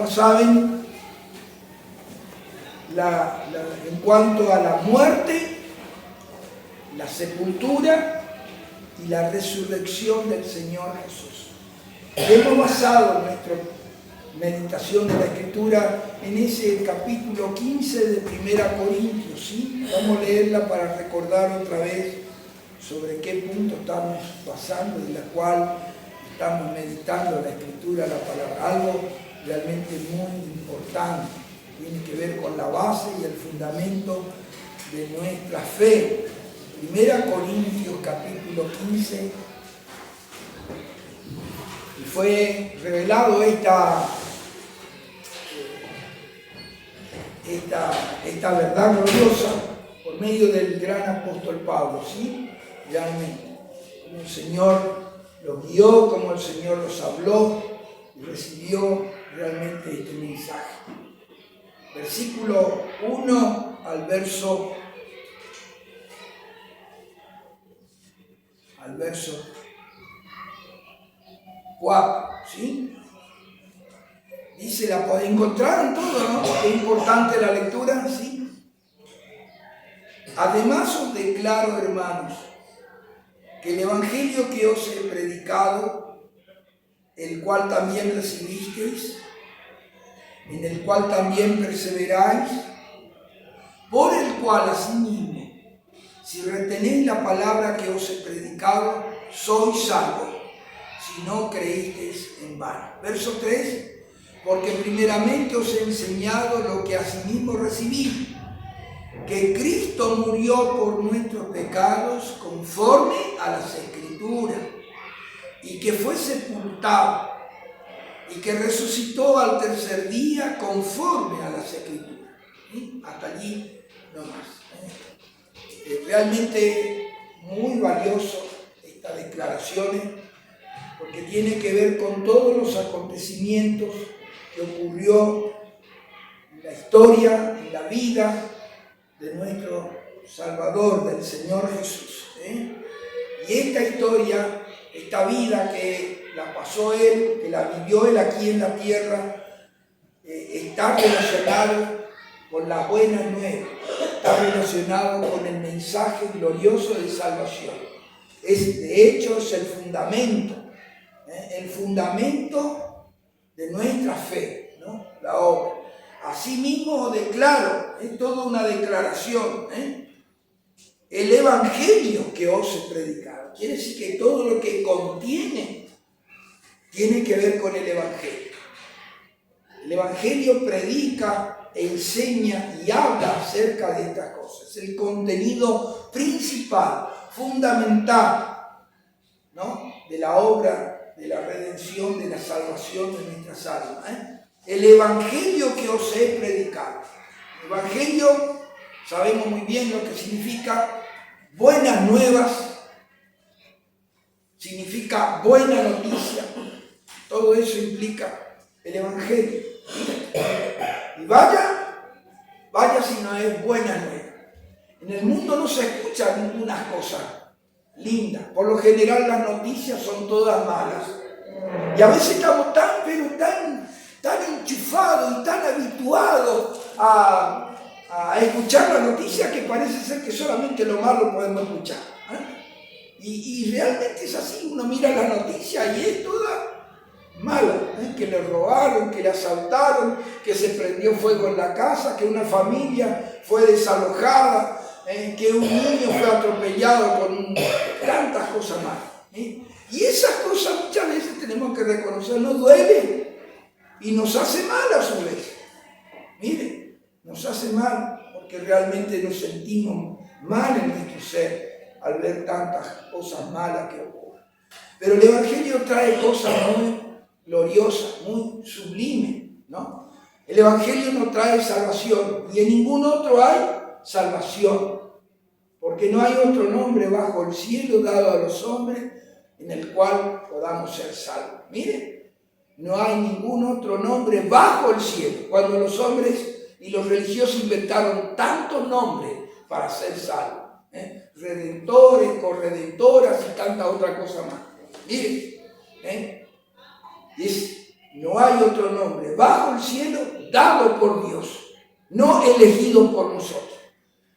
hermanos saben, en cuanto a la muerte, la sepultura y la resurrección del Señor Jesús. Hemos basado nuestra meditación de la Escritura en ese capítulo 15 de 1 Corintios, ¿sí? Vamos a leerla para recordar otra vez sobre qué punto estamos pasando, de la cual estamos meditando la Escritura, la palabra, algo realmente muy importante. Tiene que ver con la base y el fundamento de nuestra fe. 1 Corintios capítulo 15. Y fue revelado esta verdad gloriosa por medio del gran apóstol Pablo, ¿sí? Realmente, como el Señor los guió, como el Señor los habló y recibió realmente este mensaje. Versículo 1 al verso 4, ¿sí? Dice, encontraron todo, ¿no? Es importante la lectura, ¿sí? Además os declaro, hermanos, que el evangelio que os he predicado, el cual también recibisteis, en el cual también perseveráis, por el cual asimismo, si retenéis la palabra que os he predicado, sois salvos, si no creísteis en vano. Verso 3, porque primeramente os he enseñado lo que asimismo recibí, que Cristo murió por nuestros pecados conforme a las Escrituras, y que fue sepultado, y que resucitó al tercer día conforme a las Escrituras. ¿Sí? Hasta allí nomás. Realmente muy valioso estas declaraciones, porque tiene que ver con todos los acontecimientos que ocurrió en la historia, en la vida de nuestro Salvador, del Señor Jesús. Y esta historia, esta vida que la pasó Él, que la vivió Él aquí en la tierra, está relacionado con la buena nueva, está relacionado con el mensaje glorioso de salvación. De hecho, es el fundamento de nuestra fe, ¿no? La obra. Asimismo declaro, es toda una declaración, el evangelio que os he predicado. Quiere decir que todo lo que contiene tiene que ver con el evangelio. El evangelio predica, enseña y habla acerca de estas cosas. Es el contenido principal, fundamental, ¿no? De la obra de la redención, de la salvación de nuestras almas. El evangelio que os he predicado. El evangelio, sabemos muy bien lo que significa buenas nuevas, significa buena noticia. Todo eso implica el evangelio. Y vaya si no es buena nueva. En el mundo no se escuchan ninguna cosa linda. Por lo general las noticias son todas malas. Y a veces estamos tan enchufados y tan habituados a escuchar la noticia que parece ser que solamente lo malo podemos escuchar. Y realmente es así. Uno mira la noticia y es toda mala, que le robaron, que le asaltaron, que se prendió fuego en la casa, que una familia fue desalojada, que un niño fue atropellado con tantas cosas malas. Y esas cosas muchas veces tenemos que reconocer, nos duelen y nos hace mal a su vez. Mire, nos hace mal porque realmente nos sentimos mal en nuestro ser al ver tantas cosas malas que ocurren. Pero el evangelio trae cosas muy gloriosa, muy sublime, ¿no? El evangelio nos trae salvación y en ningún otro hay salvación, porque no hay otro nombre bajo el cielo dado a los hombres en el cual podamos ser salvos. Mire, no hay ningún otro nombre bajo el cielo, cuando los hombres y los religiosos inventaron tantos nombres para ser salvos, redentores, corredentoras y tanta otra cosa más. Mire, No hay otro nombre bajo el cielo dado por Dios, no elegido por nosotros.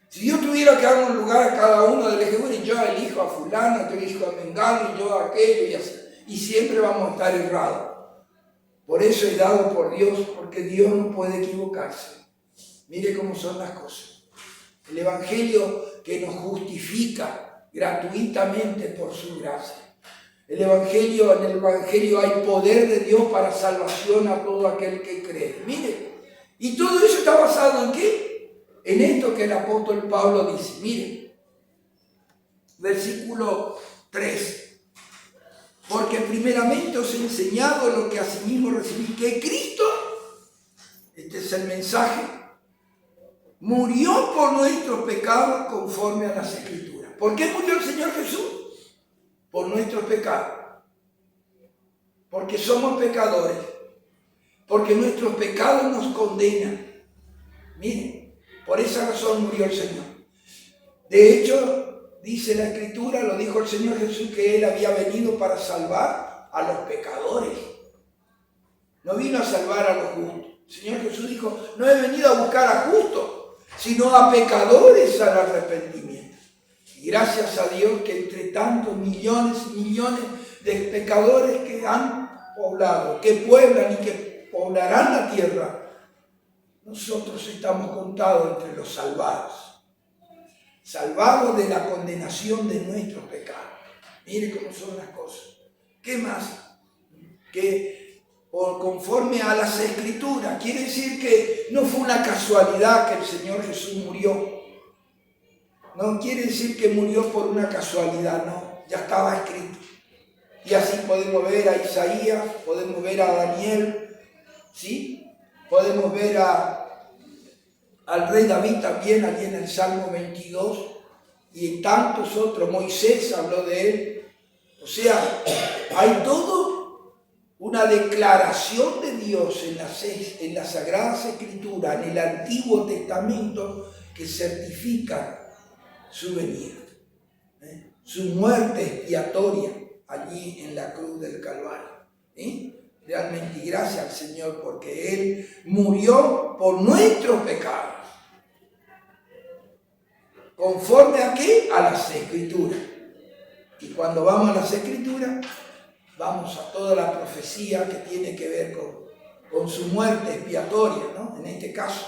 Si Dios tuviera que dar un lugar a cada uno del ejército, y yo elijo a fulano, yo elijo a mengano, y yo a aquello, y así, y siempre vamos a estar errados. Por eso es dado por Dios, porque Dios no puede equivocarse. Mire cómo son las cosas. El Evangelio que nos justifica gratuitamente por su gracia. En el Evangelio hay poder de Dios para salvación a todo aquel que cree. Mire, y todo eso está basado ¿en qué? En esto que el apóstol Pablo dice. Mire, versículo 3. Porque primeramente os he enseñado lo que asimismo recibí, que Cristo, este es el mensaje, murió por nuestros pecados conforme a las Escrituras. ¿Por qué murió el Señor Jesús? Por nuestros pecados. Porque somos pecadores. Porque nuestros pecados nos condenan. Miren, por esa razón murió el Señor. De hecho, dice la Escritura, lo dijo el Señor Jesús, que Él había venido para salvar a los pecadores. No vino a salvar a los justos. El Señor Jesús dijo, no he venido a buscar a justos, sino a pecadores al arrepentimiento. Y gracias a Dios que entre tantos millones y millones de pecadores que han poblado, que pueblan y que poblarán la tierra, nosotros estamos contados entre los salvados. Salvados de la condenación de nuestros pecados. Mire cómo son las cosas. ¿Qué más? Que conforme a las Escrituras, quiere decir que no fue una casualidad que el Señor Jesús murió. No quiere decir que murió por una casualidad, no, ya estaba escrito. Y así podemos ver a Isaías, podemos ver a Daniel, ¿sí? Podemos ver al rey David también, allí en el Salmo 22, y en tantos otros. Moisés habló de él. O sea, hay todo una declaración de Dios en las Sagradas Escrituras, en el Antiguo Testamento, que certifican su venida, su muerte expiatoria allí en la cruz del Calvario. Realmente gracias al Señor, porque Él murió por nuestros pecados. ¿Conforme a qué? A las Escrituras. Y cuando vamos a las Escrituras, vamos a toda la profecía que tiene que ver con su muerte expiatoria, ¿no? En este caso.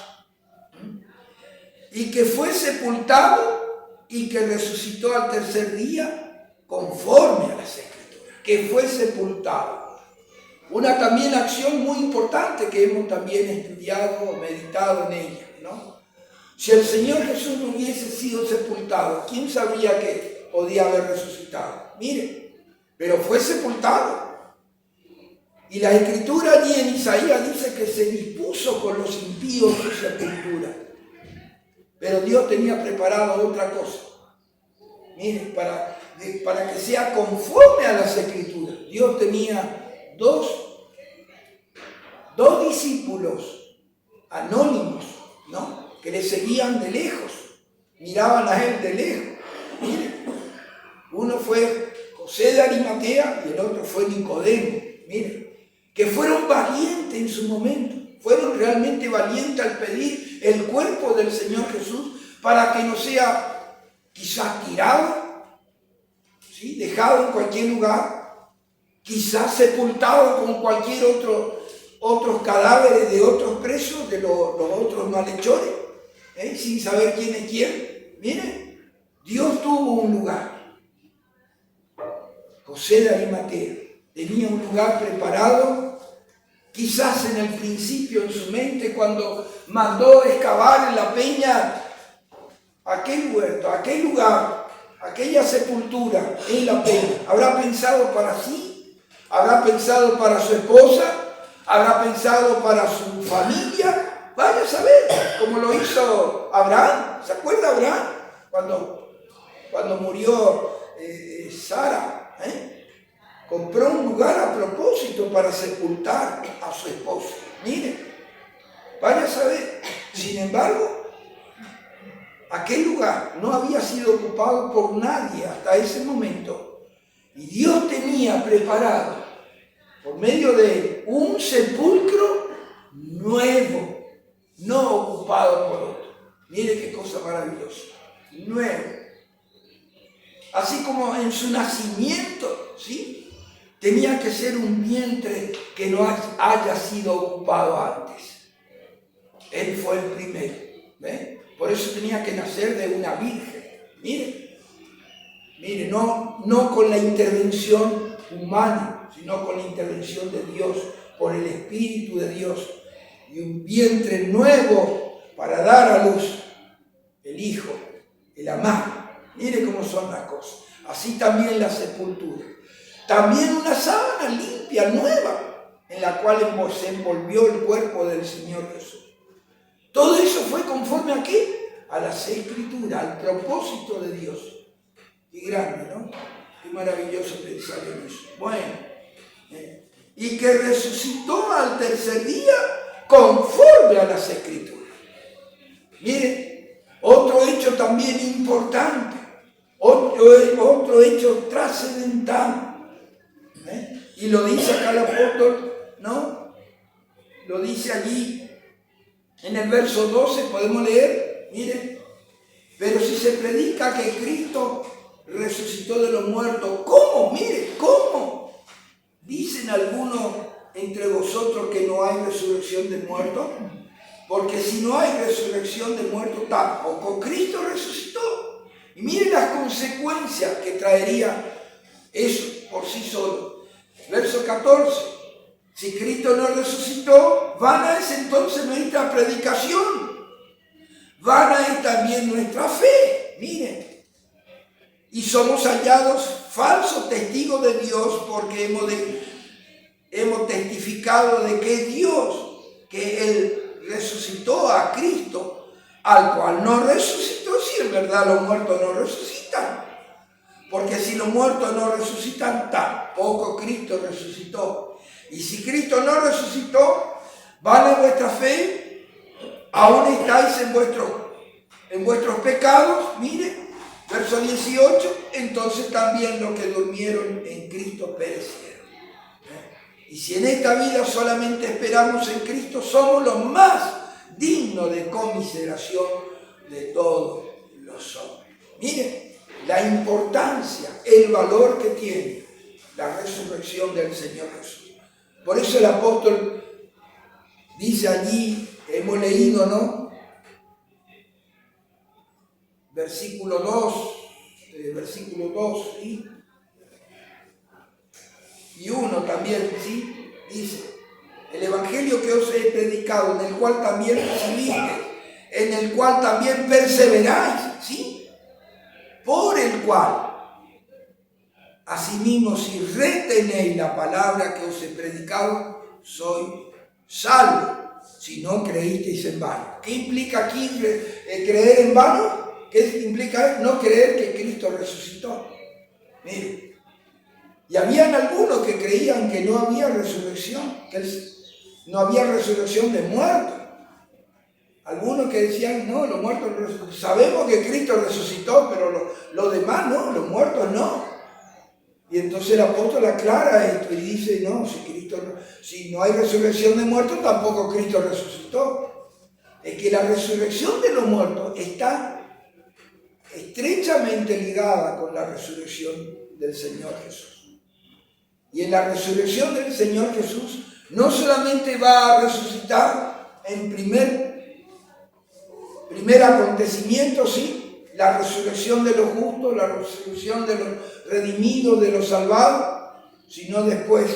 Y que fue sepultado y que resucitó al tercer día conforme a las Escrituras. Que fue sepultado. Una también acción muy importante que hemos también estudiado o meditado en ella, ¿no? Si el Señor Jesús no hubiese sido sepultado, ¿quién sabría que podía haber resucitado? Mire, pero fue sepultado. Y la Escritura allí en Isaías dice que se dispuso con los impíos su sepultura. Pero Dios tenía preparado otra cosa. Mire, para que sea conforme a las Escrituras. Dios tenía dos discípulos anónimos, ¿no? Que le seguían de lejos, miraban a él de lejos. Mire, uno fue José de Arimatea y el otro fue Nicodemo. Mire, que fueron valientes en su momento, fueron realmente valientes al pedir el cuerpo del Señor Jesús para que no sea quizás tirado, ¿sí? Dejado en cualquier lugar, quizás sepultado con cualquier otros cadáveres de otros presos, de los otros malhechores, sin saber quién es quién. Miren, Dios tuvo un lugar. José de Arimatea tenía un lugar preparado, quizás en el principio en su mente, cuando mandó excavar en la peña aquel huerto, aquel lugar, aquella sepultura en la peña. ¿Habrá pensado para sí? ¿Habrá pensado para su esposa? ¿Habrá pensado para su familia? Vaya a saber, como lo hizo Abraham. ¿Se acuerda Abraham? Cuando murió Sara, compró un lugar a propósito para sepultar a su esposo. Mire, vaya a saber. Sin embargo, aquel lugar no había sido ocupado por nadie hasta ese momento. Y Dios tenía preparado por medio de un sepulcro nuevo, no ocupado por otro. Mire qué cosa maravillosa, nuevo. Así como en su nacimiento, ¿sí?, tenía que ser un vientre que no haya sido ocupado antes. Él fue el primero, ¿ve? Por eso tenía que nacer de una virgen. Mire, no con la intervención humana, sino con la intervención de Dios, por el Espíritu de Dios, y un vientre nuevo para dar a luz el Hijo, el amado. Mire cómo son las cosas. Así también la sepultura. También una sábana limpia, nueva, en la cual se envolvió el cuerpo del Señor Jesús. Todo eso fue conforme a ¿qué? A las Escrituras, al propósito de Dios. Y grande, ¿no? Qué maravilloso pensar en eso. Bueno, y que resucitó al tercer día conforme a las Escrituras. Mire, otro hecho también importante, otro hecho trascendental. Y lo dice acá el apóstol, ¿no? Lo dice allí en el verso 12, podemos leer, mire, pero si se predica que Cristo resucitó de los muertos, ¿cómo? Mire, ¿cómo? Dicen algunos entre vosotros que no hay resurrección de muertos, porque si no hay resurrección de muertos, tampoco Cristo resucitó. Y miren las consecuencias que traería eso por sí solo. Verso 14, si Cristo no resucitó, vana es entonces nuestra predicación, vana es también nuestra fe. Miren, y somos hallados falsos testigos de Dios, porque hemos testificado de que Dios, que Él resucitó a Cristo, al cual no resucitó, si en verdad los muertos no resucitan. Porque si los muertos no resucitan, tampoco Cristo resucitó. Y si Cristo no resucitó, vale vuestra fe, aún estáis en vuestros pecados. Mire, verso 18, entonces también los que durmieron en Cristo perecieron. Y si en esta vida solamente esperamos en Cristo, somos los más dignos de conmiseración de todos los hombres. Mire, la importancia, el valor que tiene la resurrección del Señor Jesús. Por eso el apóstol dice allí, hemos leído, ¿no? Versículo 2, ¿sí? Y 1 también, ¿sí? Dice, el evangelio que os he predicado, en el cual también recibiste, en el cual también perseveráis, ¿sí? Por el cual, asimismo, si retenéis la palabra que os he predicado, sois salvos, si no creísteis en vano. ¿Qué implica aquí creer en vano? ¿Qué implica no creer que Cristo resucitó? Mire, y habían algunos que creían que no había resurrección, que no había resurrección de muertos. Algunos que decían, no, los muertos, sabemos que Cristo resucitó, pero los demás no, los muertos no. Y entonces el apóstol aclara esto y dice, no, si no hay resurrección de muertos, tampoco Cristo resucitó. Es que la resurrección de los muertos está estrechamente ligada con la resurrección del Señor Jesús. Y en la resurrección del Señor Jesús, no solamente va a resucitar en primer acontecimiento, sí, la resurrección de los justos, la resurrección de los redimidos, de los salvados, sino después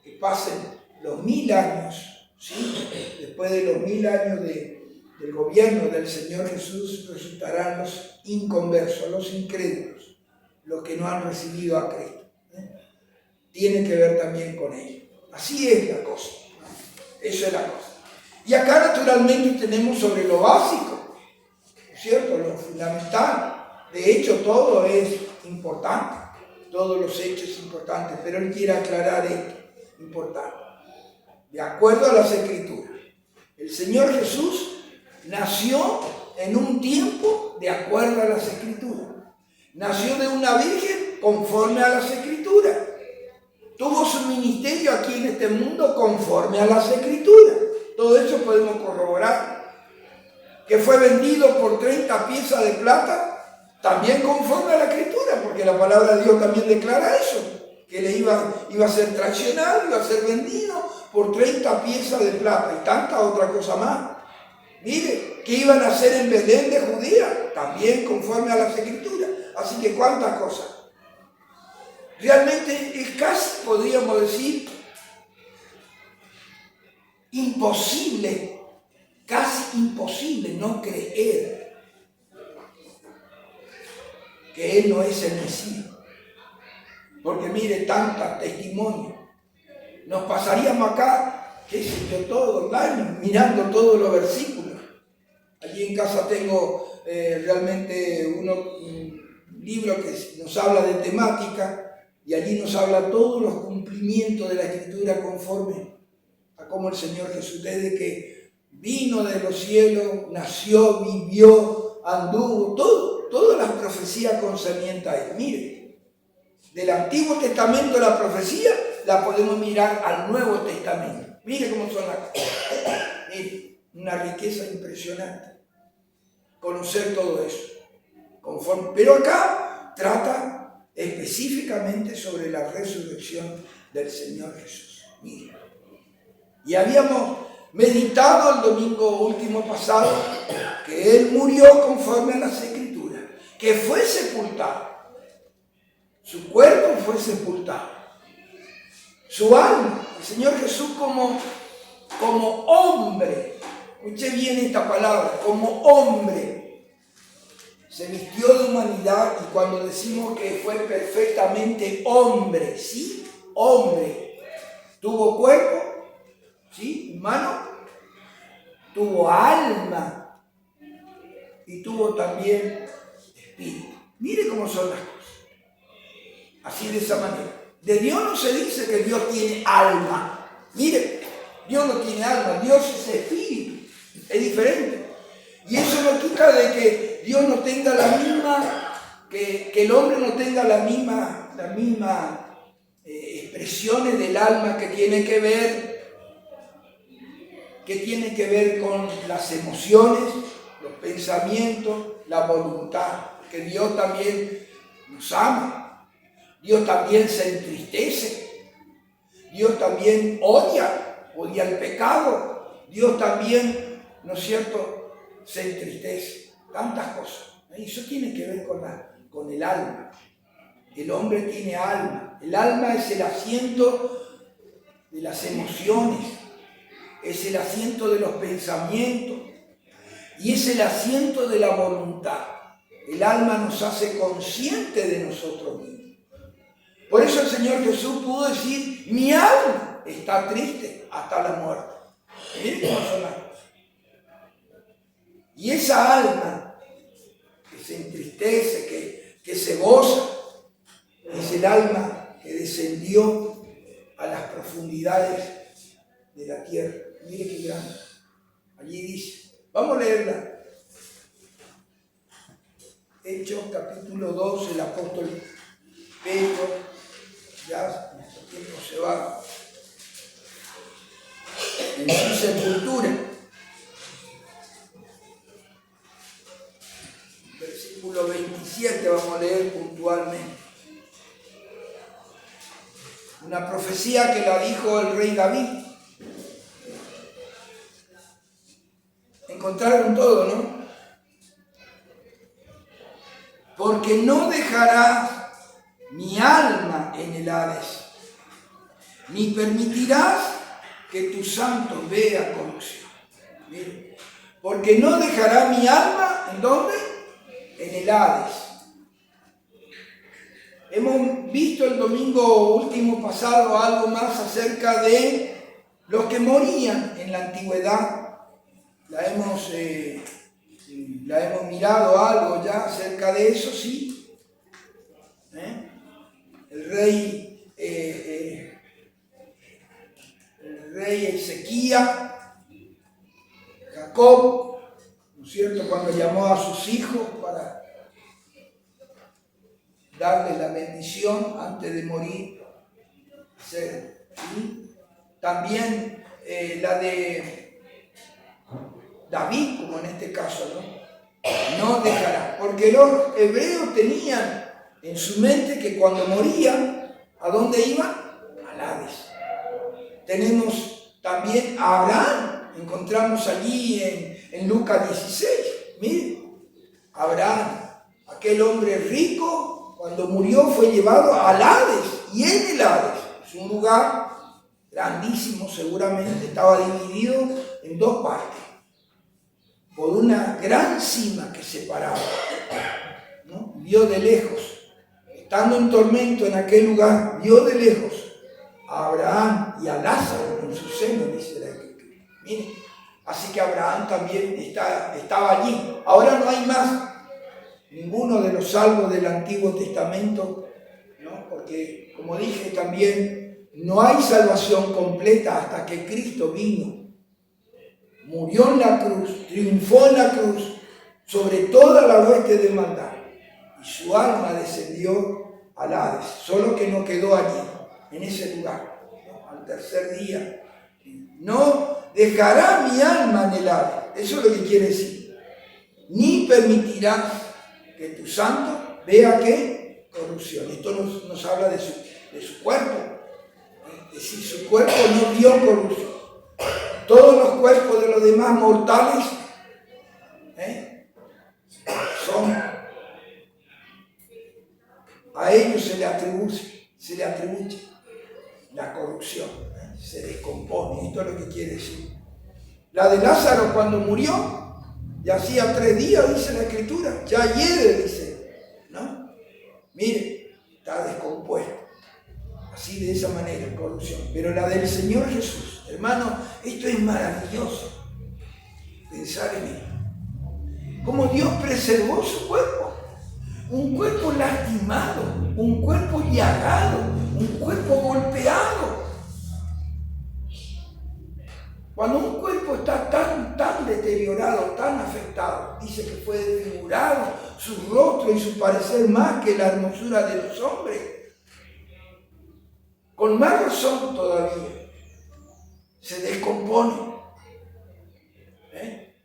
que pasen los 1000 años, sí, después de los 1000 años del gobierno del Señor Jesús, resucitarán los inconversos, los incrédulos, los que no han recibido a Cristo. Tiene que ver también con ello. Así es la cosa. Eso es la cosa. Y acá naturalmente tenemos sobre lo básico, ¿cierto? Lo fundamental. De hecho, todo es importante. Todos los hechos importantes. Pero él quiere aclarar esto. Importante. De acuerdo a las Escrituras. El Señor Jesús nació en un tiempo de acuerdo a las Escrituras. Nació de una virgen conforme a las Escrituras. Tuvo su ministerio aquí en este mundo conforme a las Escrituras. Todo eso podemos corroborar. Que fue vendido por 30 piezas de plata, también conforme a la Escritura, porque la palabra de Dios también declara eso, que le iba a ser traicionado, iba a ser vendido por 30 piezas de plata y tanta otra cosa más. Mire, que iban a ser en Belén de Judea, también conforme a las Escrituras. Así que cuántas cosas. Realmente es casi, podríamos decir, imposible, casi imposible no creer que Él no es el Mesías. Porque mire, tantos testimonios. Nos pasaríamos acá, qué sé yo, todo el año, mirando todos los versículos. Allí en casa tengo realmente un libro que nos habla de temática, y allí nos habla todos los cumplimientos de la Escritura conforme a cómo el Señor Jesús, desde que vino de los cielos, nació, vivió, anduvo, todas las profecías concernientes a Él. Mire, del Antiguo Testamento la profecía la podemos mirar al Nuevo Testamento. Mire cómo son las cosas. Mire, una riqueza impresionante conocer todo eso. Pero acá trata específicamente sobre la resurrección del Señor Jesús. Mire. Y habíamos meditado el domingo último pasado que Él murió conforme a las Escrituras, que fue sepultado. Su cuerpo fue sepultado. Su alma, el Señor Jesús como hombre, escuche bien esta palabra, como hombre, se vistió de humanidad, y cuando decimos que fue perfectamente hombre, ¿sí? Hombre. Tuvo cuerpo, ¿sí? Humano. Tuvo alma. Y tuvo también espíritu. Mire cómo son las cosas. Así, de esa manera. De Dios no se dice que Dios tiene alma. Mire, Dios no tiene alma. Dios es espíritu. Es diferente. Y eso no quita de que Dios no tenga la misma, que el hombre no tenga la misma expresiones del alma que tiene que ver con las emociones, los pensamientos, la voluntad. Que Dios también nos ama. Dios también se entristece. Dios también odia el pecado. Dios también, ¿no es cierto?, se entristece. Tantas cosas. Y eso tiene que ver con el alma. El hombre tiene alma. El alma es el asiento de las emociones, es el asiento de los pensamientos y es el asiento de la voluntad. El alma nos hace conscientes de nosotros mismos. Por eso el Señor Jesús pudo decir: mi alma está triste hasta la muerte. Miren cómo son las cosas. Y esa alma que se entristece, que se goza, es el alma que descendió a las profundidades de la tierra. Mire qué grande. Allí dice, vamos a leerla. Hechos capítulo 2, el apóstol Pedro, ya nuestro tiempo se va, en su sepultura. Versículo 27 vamos a leer puntualmente. Una profecía que la dijo el rey David. Encontraron todo, ¿no? Porque no dejará mi alma en el Hades, ni permitirás que tu santo vea corrupción. Miren, porque no dejará mi alma, ¿en dónde? En el Hades. Hemos visto el domingo último pasado algo más acerca de los que morían en la antigüedad. La hemos mirado algo ya acerca de eso, sí. El rey Ezequías, Jacob, ¿no es cierto?, cuando llamó a sus hijos para darle la bendición antes de morir, ¿sí? También la de David, como en este caso, no dejará. Porque los hebreos tenían en su mente que cuando morían, ¿a dónde iban? Al Hades. Tenemos también a Abraham, encontramos allí en Lucas 16. Miren, Abraham, aquel hombre rico, cuando murió fue llevado al Hades, y en el Hades, es un lugar grandísimo, seguramente estaba dividido en dos partes, por una gran cima que separaba, ¿no? Vio de lejos, estando en tormento en aquel lugar, vio de lejos a Abraham y a Lázaro en su seno, dice la Escritura. Miren, así que Abraham también estaba allí. Ahora no hay más ninguno de los salvos del Antiguo Testamento, ¿no? Porque, como dije también, no hay salvación completa hasta que Cristo vino, murió en la cruz, triunfó en la cruz sobre toda la hueste de maldad, y su alma descendió al Hades, solo que no quedó allí, en ese lugar, ¿no? Al tercer día. No dejará mi alma en el Hades, eso es lo que quiere decir, ni permitirá que tu santo vea ¿qué? Corrupción. Esto nos habla de su cuerpo. Es decir, su cuerpo no vio corrupción. Todos los cuerpos de los demás mortales son, a ellos se le atribuye la corrupción, se descompone. Esto es lo que quiere decir. La de Lázaro cuando murió, ya hacía 3 días, dice la Escritura, ya hiede, dice, ¿no? Mire, está descompuesto. Así, de esa manera, corrupción. Pero la del Señor Jesús, hermano, esto es maravilloso. Pensar en él. Cómo Dios preservó su cuerpo. Un cuerpo lastimado, un cuerpo llagado, un cuerpo golpeado. Cuando un cuerpo está tan deteriorado, tan afectado, dice que fue desfigurado su rostro y su parecer más que la hermosura de los hombres. Con más razón todavía, se descompone,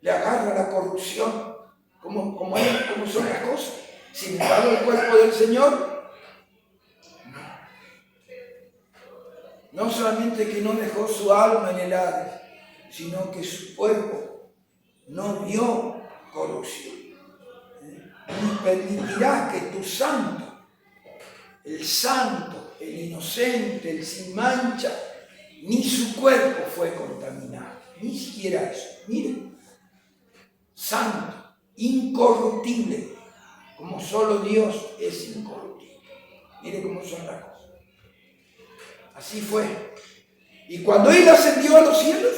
le agarra la corrupción, como son las cosas. Sin embargo, el cuerpo del Señor, no solamente que no dejó su alma en el Hades, sino que su cuerpo no vio corrupción. Ni permitirás que tu santo, el inocente, el sin mancha, ni su cuerpo fue contaminado, ni siquiera eso. Miren, santo, incorruptible, como solo Dios es incorruptible. Miren cómo son las cosas. Así fue. Y cuando Él ascendió a los cielos,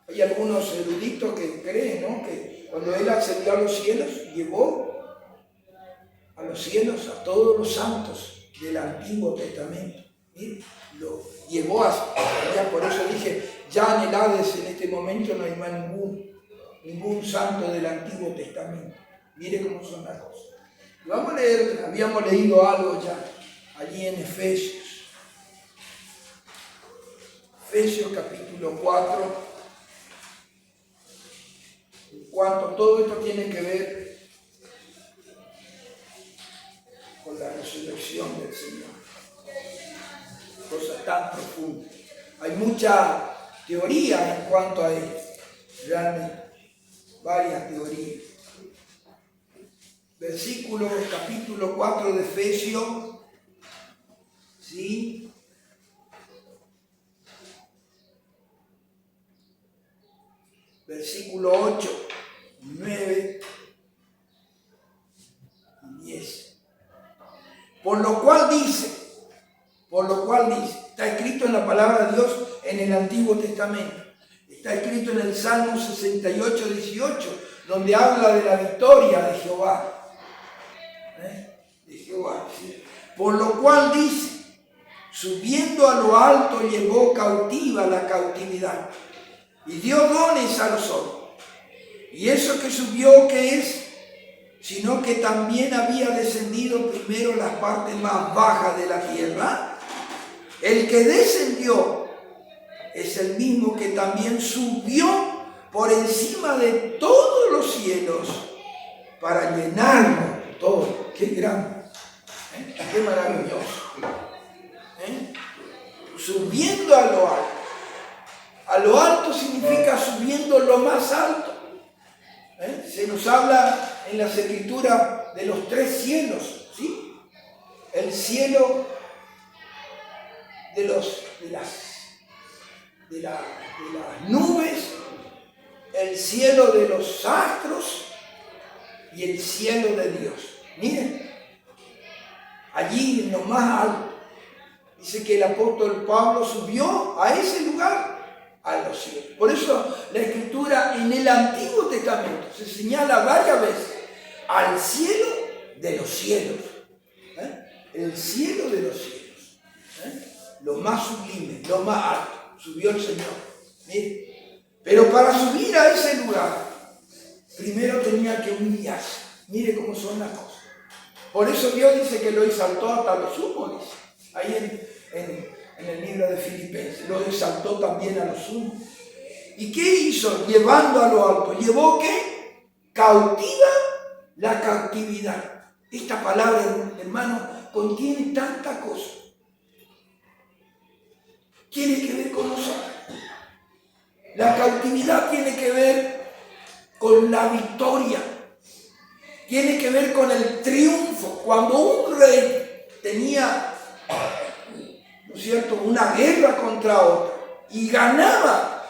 hay algunos eruditos que creen, ¿no?, que cuando Él ascendió a los cielos, llevó a los cielos a todos los santos del Antiguo Testamento. Miren, lo llevó allá. Por eso dije, ya en el Hades en este momento no hay más ningún santo del Antiguo Testamento. Mire cómo son las cosas. Y vamos a leer, habíamos leído algo ya allí en Efesios. Efesios capítulo 4. En cuanto todo esto tiene que ver con la resurrección del Señor. Cosa tan profunda. Hay mucha teoría en cuanto a esto. Realmente, varias teorías. Versículo, capítulo 4 de Efesios, ¿sí? Versículo 8, 9 y 10. Por lo cual dice, está escrito en la palabra de Dios en el Antiguo Testamento. Está escrito en el Salmo 68, 18, donde habla de la victoria de Jehová. De Jehová, ¿sí? Por lo cual dice, subiendo a lo alto llevó cautiva la cautividad y dio dones a los hombres. Y eso que subió, ¿qué es? Sino que también había descendido primero las partes más bajas de la tierra. El que descendió es el mismo que también subió por encima de todos los cielos para llenarlo todo. ¡Qué grande! ¡Qué maravilloso! Subiendo a lo alto. A lo alto significa subiendo lo más alto. Se nos habla en las escrituras de los 3 cielos, ¿sí? El cielo de las nubes, el cielo de los astros y el cielo de Dios. Miren, allí en lo más alto, dice que el apóstol Pablo subió a ese lugar, a los cielos. Por eso la escritura en el Antiguo Testamento se señala varias veces al cielo de los cielos. El cielo de los cielos. Lo más sublime, lo más alto. Subió el Señor. Mire. Pero para subir a ese lugar, primero tenía que humillarse. Mire cómo son las cosas. Por eso Dios dice que lo exaltó hasta lo sumo, dice. Ahí en el libro de Filipenses. Lo exaltó también a lo sumo. ¿Y qué hizo? Llevando a lo alto. ¿Llevó qué? Cautiva la cautividad. Esta palabra, hermano, contiene tanta cosa. Tiene que ver con nosotros. La cautividad tiene que ver con la victoria. Tiene que ver con el triunfo. Cuando un rey tenía, ¿no es cierto?, una guerra contra otro y ganaba,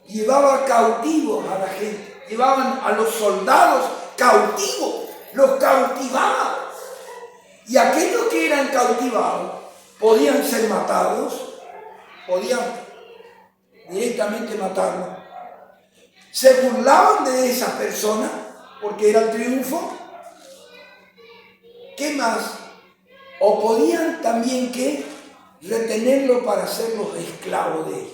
llevaba cautivos a la gente. Llevaban a los soldados cautivos. Los cautivaba. Y aquellos que eran cautivados podían ser matados. Podían directamente matarlo. Se burlaban de esas personas porque era el triunfo. ¿Qué más? O podían también ¿qué? Retenerlo para hacerlos esclavos de ellos.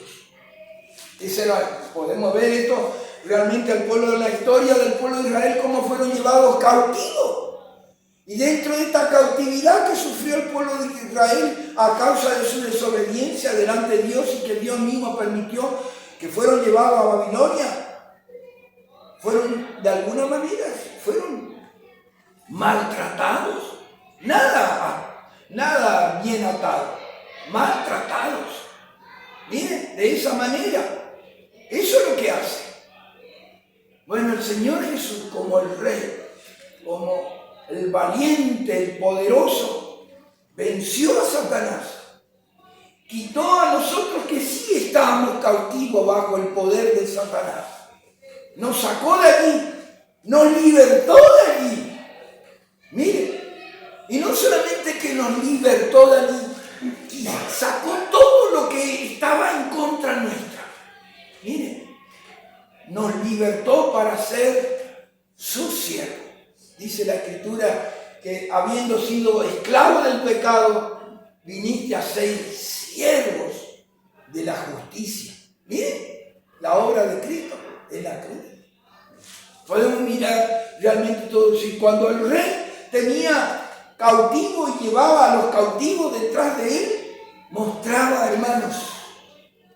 Podemos ver esto realmente al pueblo de la historia del pueblo de Israel, cómo fueron llevados cautivos. Y dentro de esta cautividad que sufrió el pueblo de Israel a causa de su desobediencia delante de Dios y que Dios mismo permitió que fueron llevados a Babilonia, fueron de alguna manera, fueron maltratados, nada bien atados, maltratados. Miren, de esa manera, eso es lo que hace. Bueno, el Señor Jesús como el Rey, como el valiente, el poderoso, venció a Satanás. Quitó a nosotros que sí estábamos cautivos bajo el poder de Satanás. Nos sacó de allí, nos libertó de allí. Mire, y no solamente que nos libertó de allí, sacó todo lo que estaba en contra nuestra. Mire, nos libertó para ser sus siervos. Dice la Escritura que habiendo sido esclavo del pecado, viniste a ser siervos de la justicia. Miren, la obra de Cristo en la cruz. Podemos mirar realmente todo eso. Y cuando el rey tenía cautivos y llevaba a los cautivos detrás de él, mostraba, hermanos,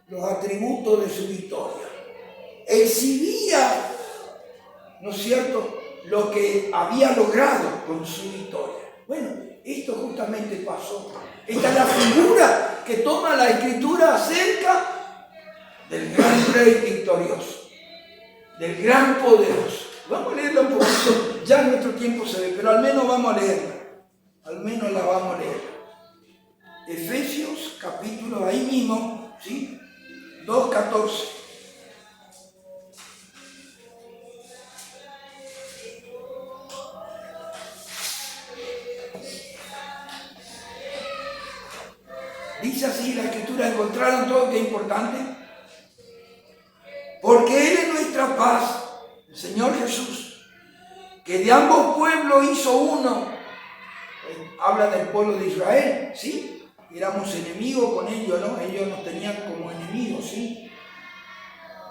los atributos de su victoria. Exhibía, ¿no es cierto?, lo que había logrado con su victoria. Bueno, esto justamente pasó. Esta es la figura que toma la Escritura acerca del gran rey victorioso, del gran poderoso. Vamos a leerla un poquito, ya nuestro tiempo se ve, pero al menos vamos a leerla. Al menos la vamos a leer. Efesios capítulo, ahí mismo, ¿sí? 2:14. Dice así la Escritura, ¿encontraron todo que es importante? Porque Él es nuestra paz, el Señor Jesús, que de ambos pueblos hizo uno. Habla del pueblo de Israel, ¿sí? Éramos enemigos con ellos, ¿no? Ellos nos tenían como enemigos, ¿sí?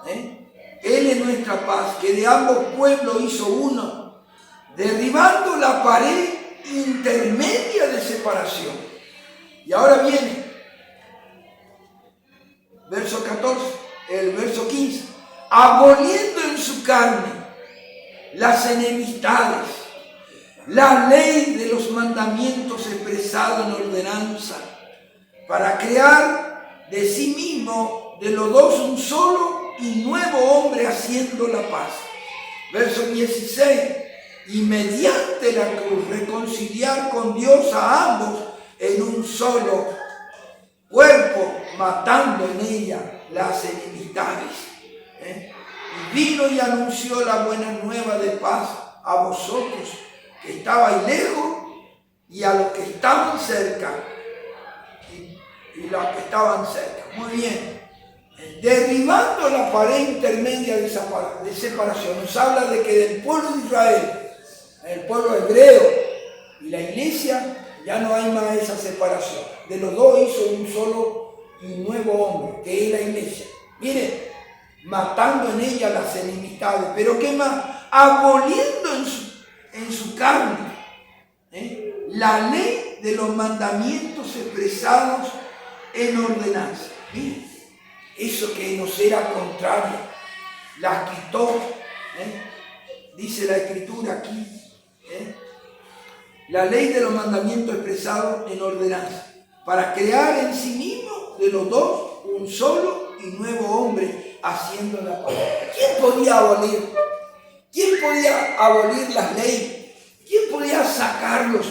Él es nuestra paz, que de ambos pueblos hizo uno, derribando la pared intermedia de separación. Y ahora viene, verso 14, el verso 15, aboliendo en su carne las enemistades, la ley de los mandamientos expresado en ordenanza, para crear de sí mismo de los dos un solo y nuevo hombre haciendo la paz. Verso 16, y mediante la cruz reconciliar con Dios a ambos en un solo cuerpo, matando en ella las enemistades. Y vino y anunció la buena nueva de paz a vosotros que estabais lejos y a los que estaban cerca. Y los que estaban cerca. Muy bien. Derribando la pared intermedia de separación. Nos habla de que del pueblo de Israel, el pueblo hebreo y la iglesia, ya no hay más esa separación. De los dos hizo un solo y nuevo hombre, que es la iglesia. Mire, matando en ella las enemistades. Pero ¿qué más? Aboliendo en su carne la ley de los mandamientos expresados en ordenanza. Mire, eso que nos era contrario, las quitó. Dice la escritura aquí. La ley de los mandamientos expresados en ordenanza, para crear en sí mismo de los dos un solo y nuevo hombre haciendo la paz. ¿Quién podía abolir? ¿Quién podía abolir las leyes? ¿Quién podía sacarlos?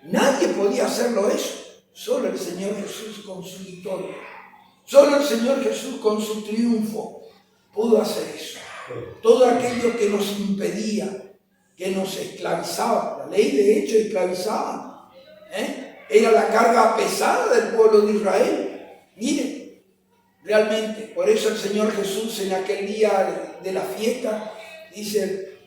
Nadie podía hacerlo eso. Solo el Señor Jesús con su victoria. Solo el Señor Jesús con su triunfo pudo hacer eso. Todo aquello que nos impedía, que nos esclavizaba. La ley de hecho esclavizaba. Era la carga pesada del pueblo de Israel. Mire, realmente, por eso el Señor Jesús en aquel día de la fiesta dice: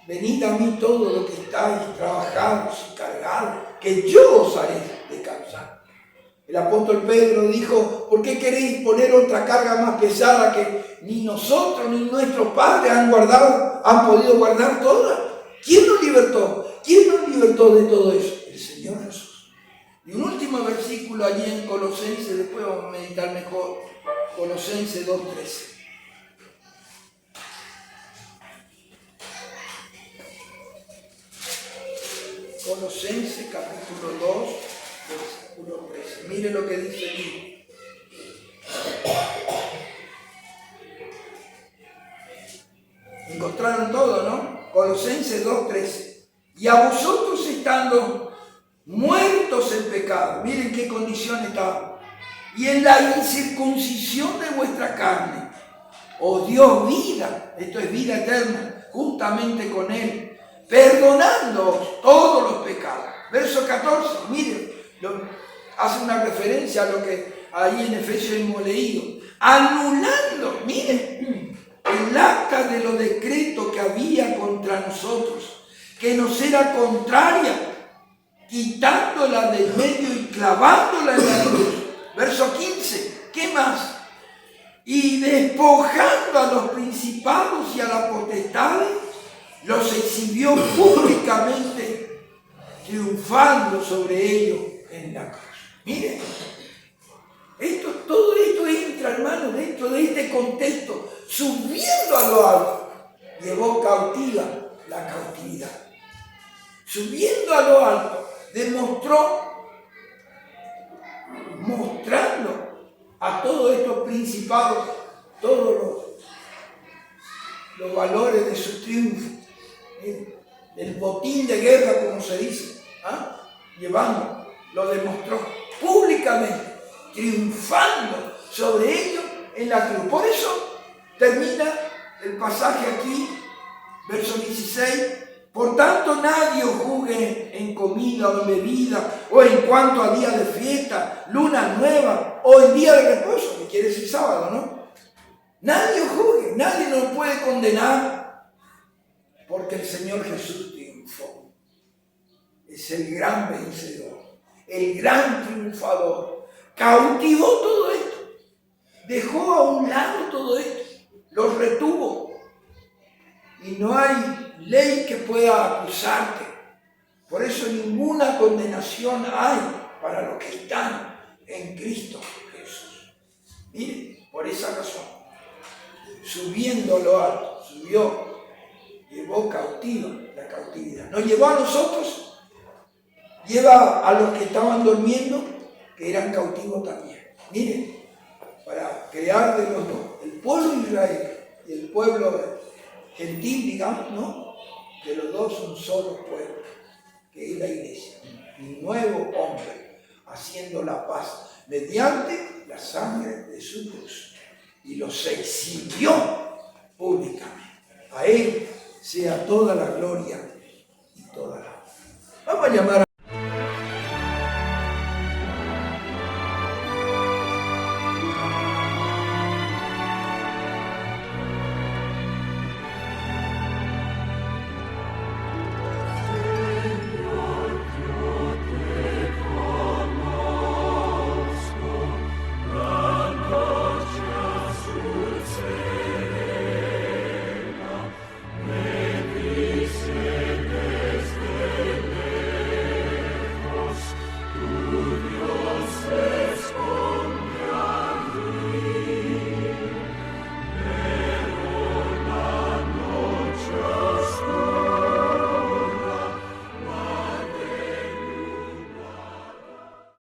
venid a mí todos los que estáis trabajados y cargados, que yo os haré descansar. El apóstol Pedro dijo: ¿por qué queréis poner otra carga más pesada que ni nosotros ni nuestros padres han podido guardar toda? ¿Quién nos libertó? ¿Quién nos libertó de todo eso? El Señor Jesús. Y un último versículo allí en Colosenses, después vamos a meditar mejor. Colosenses 2:13. Colosenses capítulo 2, versículo 13. Mire lo que dice aquí. Encontraron todo, ¿no? Colosenses 2:13. Y a vosotros estando muertos en pecado, miren qué condición estaban, y en la incircuncisión de vuestra carne, os dio vida, esto es vida eterna, juntamente con Él, perdonándoos todos los pecados. Verso 14, miren, hace una referencia a lo que ahí en Efesios hemos leído, anulando, miren, el acta de los decretos que había contra nosotros, que nos era contraria, quitándola del medio y clavándola en la cruz. Verso 15, ¿qué más? Y despojando a los principados y a las potestades, los exhibió públicamente, triunfando sobre ellos en la cruz. Miren, todo esto entra, hermano, dentro de este contexto, subiendo a lo alto, llevó cautiva la cautividad. Subiendo a lo alto, mostrando a todos estos principados todos los valores de su triunfo, del botín de guerra, como se dice, llevando, lo demostró públicamente, triunfando sobre ellos en la cruz. Por eso termina el pasaje aquí, verso 16. Por tanto, nadie os juzgue en comida o en bebida, o en cuanto a día de fiesta, luna nueva, o en día de reposo, que quiere decir sábado, ¿no? Nadie os juzgue, nadie nos puede condenar, porque el Señor Jesús triunfó. Es el gran vencedor, el gran triunfador. Cautivó todo esto, dejó a un lado todo esto, los retuvo. Y no hay ley que pueda acusarte. Por eso ninguna condenación hay para los que están en Cristo Jesús. Mire, por esa razón, subiendo a lo alto, subió, llevó cautiva la cautividad. Nos llevó a nosotros, lleva a los que estaban durmiendo, que eran cautivos también. Miren, para crear de los dos, el pueblo de Israel y el pueblo gentil, digamos, ¿no? De los dos un solo pueblo, que es la iglesia, un nuevo hombre, haciendo la paz mediante la sangre de su cruz. Y los exhibió públicamente. A él sea toda la gloria y toda la honra. Vamos a llamar a